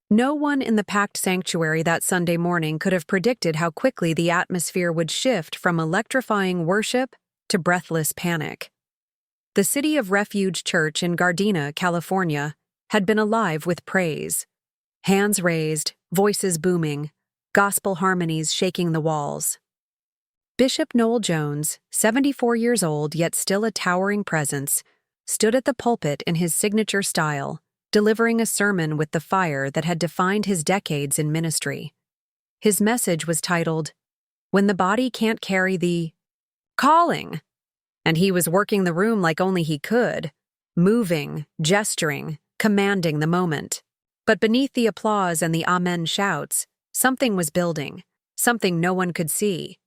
No one in the packed sanctuary that Sunday morning could have predicted how quickly the atmosphere would shift from electrifying worship to breathless panic. The City of Refuge Church in Gardena, California, had been alive with praise. Hands raised, voices booming, gospel harmonies shaking the walls. Bishop Noel Jones, 74 years old yet still a towering presence, stood at the pulpit in his signature style, delivering a sermon with the fire that had defined his decades in ministry. His message was titled, "When the Body Can't Carry the Calling," and he was working the room like only he could, moving, gesturing, commanding the moment. But beneath the applause and the amen shouts, something was building, something no one could see.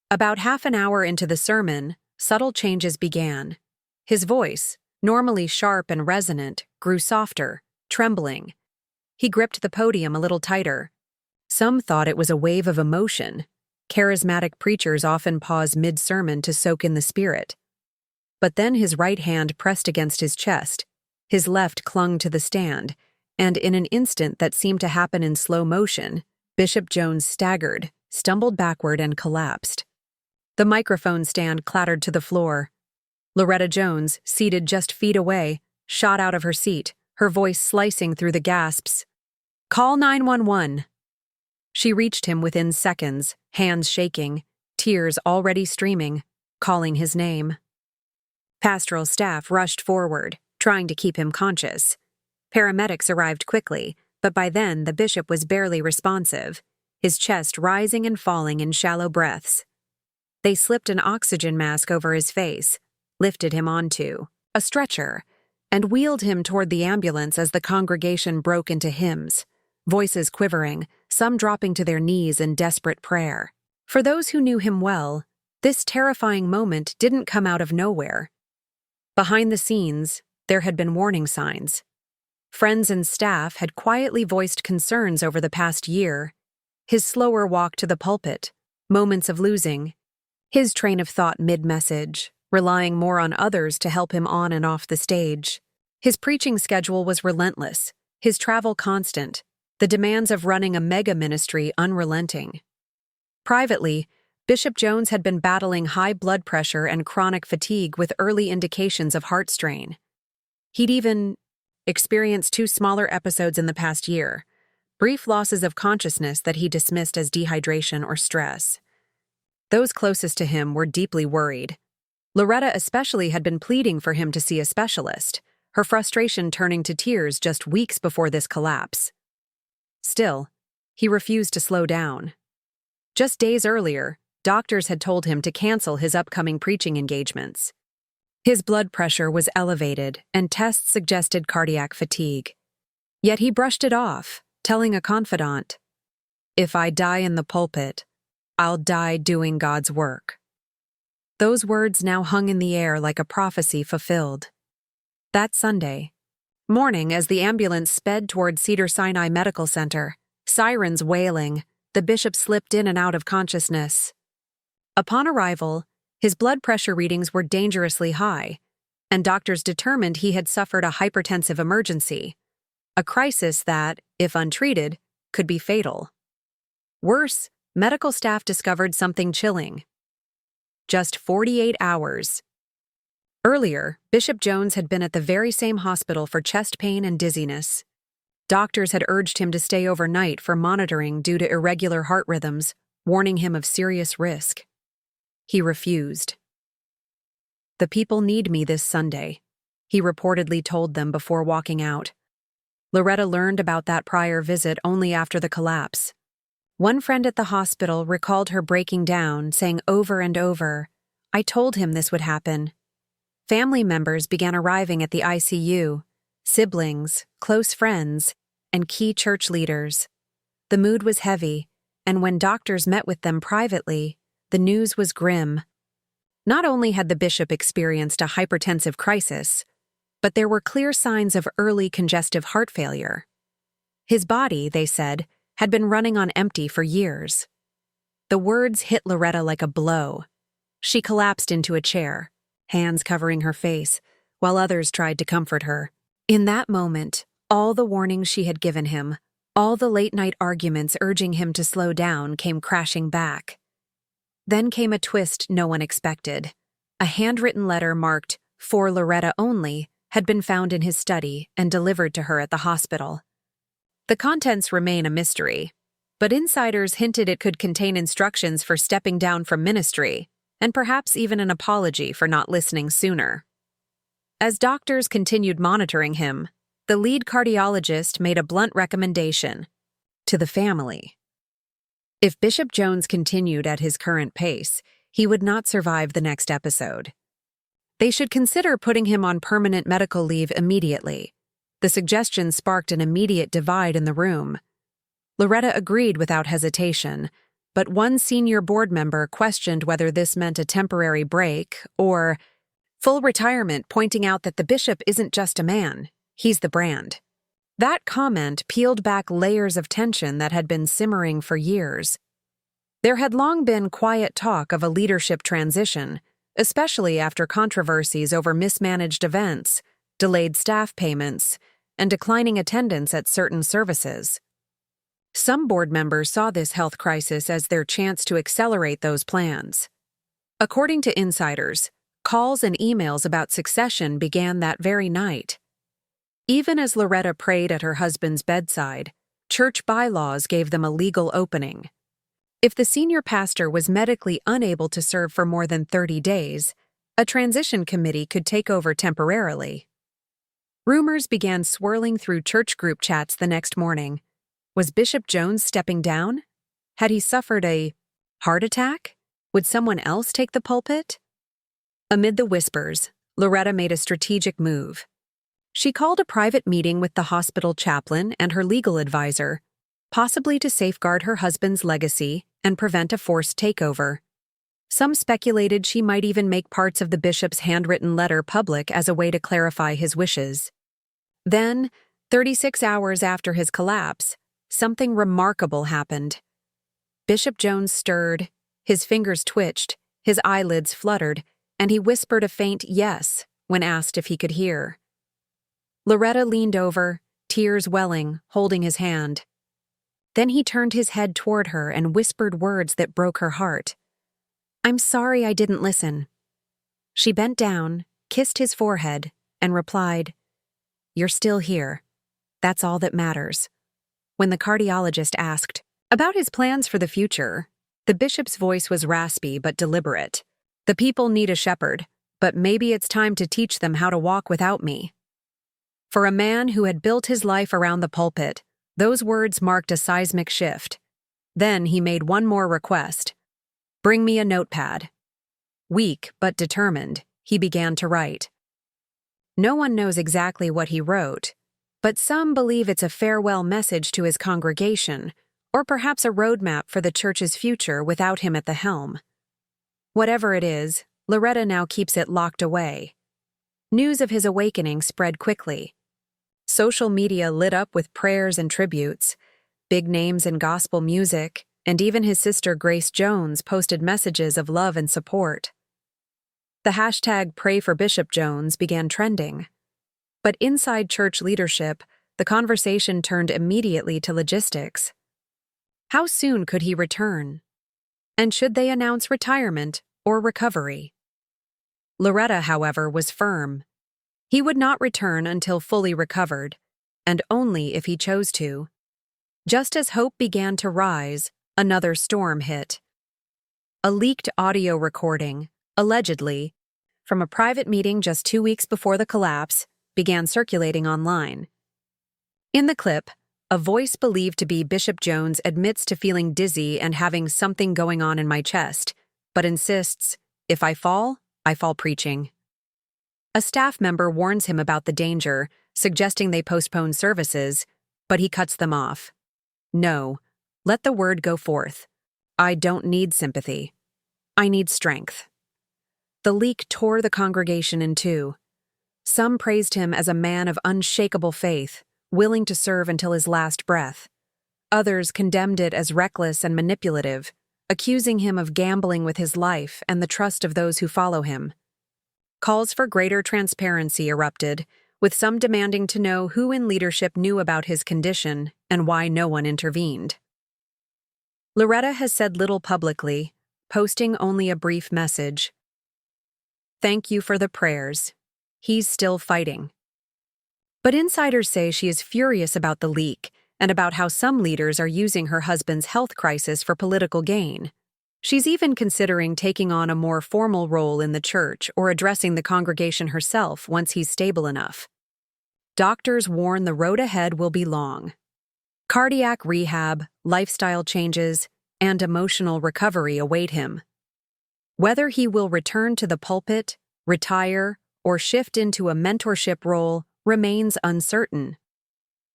About half an hour into the sermon, subtle changes began. His voice, normally sharp and resonant, grew softer, trembling. He gripped the podium a little tighter. Some thought it was a wave of emotion. Charismatic preachers often pause mid-sermon to soak in the spirit. But then his right hand pressed against his chest, his left clung to the stand, and in an instant that seemed to happen in slow motion, Bishop Jones staggered, stumbled backward, and collapsed. The microphone stand clattered to the floor. Loretta Jones, seated just feet away, shot out of her seat, her voice slicing through the gasps. "Call 911. She reached him within seconds, hands shaking, tears already streaming, calling his name. Pastoral staff rushed forward, trying to keep him conscious. Paramedics arrived quickly, but by then the bishop was barely responsive, his chest rising and falling in shallow breaths. They slipped an oxygen mask over his face, lifted him onto a stretcher, and wheeled him toward the ambulance as the congregation broke into hymns, voices quivering, some dropping to their knees in desperate prayer. For those who knew him well, this terrifying moment didn't come out of nowhere. Behind the scenes, there had been warning signs. Friends and staff had quietly voiced concerns over the past year. His slower walk to the pulpit, moments of losing, his train of thought mid-message, relying more on others to help him on and off the stage. His preaching schedule was relentless, his travel constant, the demands of running a mega ministry unrelenting. Privately, Bishop Jones had been battling high blood pressure and chronic fatigue with early indications of heart strain. He'd even experienced 2 smaller episodes in the past year, brief losses of consciousness that he dismissed as dehydration or stress. Those closest to him were deeply worried. Loretta especially had been pleading for him to see a specialist, her frustration turning to tears just weeks before this collapse. Still, he refused to slow down. Just days earlier, doctors had told him to cancel his upcoming preaching engagements. His blood pressure was elevated, and tests suggested cardiac fatigue. Yet he brushed it off, telling a confidant, "If I die in the pulpit, I'll die doing God's work." Those words now hung in the air like a prophecy fulfilled. That Sunday morning, as the ambulance sped toward Cedars-Sinai Medical Center, sirens wailing, the bishop slipped in and out of consciousness. Upon arrival, his blood pressure readings were dangerously high, and doctors determined he had suffered a hypertensive emergency, a crisis that, if untreated, could be fatal. Worse, medical staff discovered something chilling. Just 48 hours earlier, Bishop Jones had been at the very same hospital for chest pain and dizziness. Doctors had urged him to stay overnight for monitoring due to irregular heart rhythms, warning him of serious risk. He refused. "The people need me this Sunday," he reportedly told them before walking out. Loretta learned about that prior visit only after the collapse. One friend at the hospital recalled her breaking down, saying over and over, "I told him this would happen." Family members began arriving at the ICU, siblings, close friends, and key church leaders. The mood was heavy, and when doctors met with them privately, the news was grim. Not only had the bishop experienced a hypertensive crisis, but there were clear signs of early congestive heart failure. His body, they said, had been running on empty for years. The words hit Loretta like a blow. She collapsed into a chair, hands covering her face, while others tried to comfort her. In that moment, All the warnings she had given him, all the late-night arguments urging him to slow down came crashing back. Then came a twist no one expected. A handwritten letter marked, "For Loretta only," had been found in his study and delivered to her at the hospital. The contents remain a mystery, but insiders hinted it could contain instructions for stepping down from ministry, and perhaps even an apology for not listening sooner. As doctors continued monitoring him, the lead cardiologist made a blunt recommendation to the family. If Bishop Jones continued at his current pace, he would not survive the next episode. They should consider putting him on permanent medical leave immediately. The suggestion sparked an immediate divide in the room. Loretta agreed without hesitation, but one senior board member questioned whether this meant a temporary break or full retirement, pointing out that the bishop isn't just a man, he's the brand. That comment peeled back layers of tension that had been simmering for years. There had long been quiet talk of a leadership transition, especially after controversies over mismanaged events, delayed staff payments, and declining attendance at certain services. Some board members saw this health crisis as their chance to accelerate those plans. According to insiders, calls and emails about succession began that very night. Even as Loretta prayed at her husband's bedside, church bylaws gave them a legal opening. If the senior pastor was medically unable to serve for more than 30 days, a transition committee could take over temporarily. Rumors began swirling through church group chats the next morning. Was Bishop Jones stepping down? Had he suffered a heart attack? Would someone else take the pulpit? Amid the whispers, Loretta made a strategic move. She called a private meeting with the hospital chaplain and her legal advisor, possibly to safeguard her husband's legacy and prevent a forced takeover. Some speculated she might even make parts of the bishop's handwritten letter public as a way to clarify his wishes. Then, 36 hours after his collapse, something remarkable happened. Bishop Jones stirred, his fingers twitched, his eyelids fluttered, and he whispered a faint yes when asked if he could hear. Loretta leaned over, tears welling, holding his hand. Then he turned his head toward her and whispered words that broke her heart. "I'm sorry I didn't listen." She bent down, kissed his forehead, and replied, "You're still here. That's all that matters." When the cardiologist asked about his plans for the future, the bishop's voice was raspy but deliberate. "The people need a shepherd, but maybe it's time to teach them how to walk without me." For a man who had built his life around the pulpit, those words marked a seismic shift. Then he made one more request. "Bring me a notepad." Weak but determined, he began to write. No one knows exactly what he wrote, but some believe it's a farewell message to his congregation, or perhaps a roadmap for the church's future without him at the helm. Whatever it is, Loretta now keeps it locked away. News of his awakening spread quickly. Social media lit up with prayers and tributes. Big names in gospel music, and even his sister Grace Jones posted messages of love and support. The hashtag Pray for Bishop Jones began trending. But inside church leadership, the conversation turned immediately to logistics. How soon could he return? And should they announce retirement or recovery? Loretta, however, was firm. He would not return until fully recovered, and only if he chose to. Just as hope began to rise, another storm hit. A leaked audio recording, allegedly, from a private meeting just 2 weeks before the collapse, began circulating online. In the clip, a voice believed to be Bishop Jones admits to feeling dizzy and having something going on in my chest, but insists, "If I fall preaching." A staff member warns him about the danger, suggesting they postpone services, but he cuts them off. "No, let the word go forth. I don't need sympathy. I need strength." The leak tore the congregation in two. Some praised him as a man of unshakable faith, willing to serve until his last breath. Others condemned it as reckless and manipulative, accusing him of gambling with his life and the trust of those who follow him. Calls for greater transparency erupted, with some demanding to know who in leadership knew about his condition and why no one intervened. Loretta has said little publicly, posting only a brief message. "Thank you for the prayers. He's still fighting." But insiders say she is furious about the leak and about how some leaders are using her husband's health crisis for political gain. She's even considering taking on a more formal role in the church or addressing the congregation herself once he's stable enough. Doctors warn the road ahead will be long. Cardiac rehab, lifestyle changes, and emotional recovery await him. Whether he will return to the pulpit, retire, or shift into a mentorship role remains uncertain.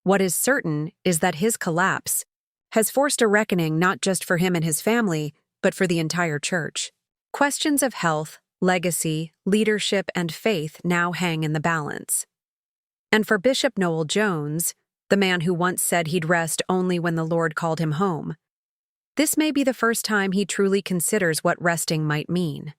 What is certain is that his collapse has forced a reckoning not just for him and his family, but for the entire church. Questions of health, legacy, leadership, and faith now hang in the balance. And for Bishop Noel Jones, the man who once said he'd rest only when the Lord called him home, this may be the first time he truly considers what resting might mean.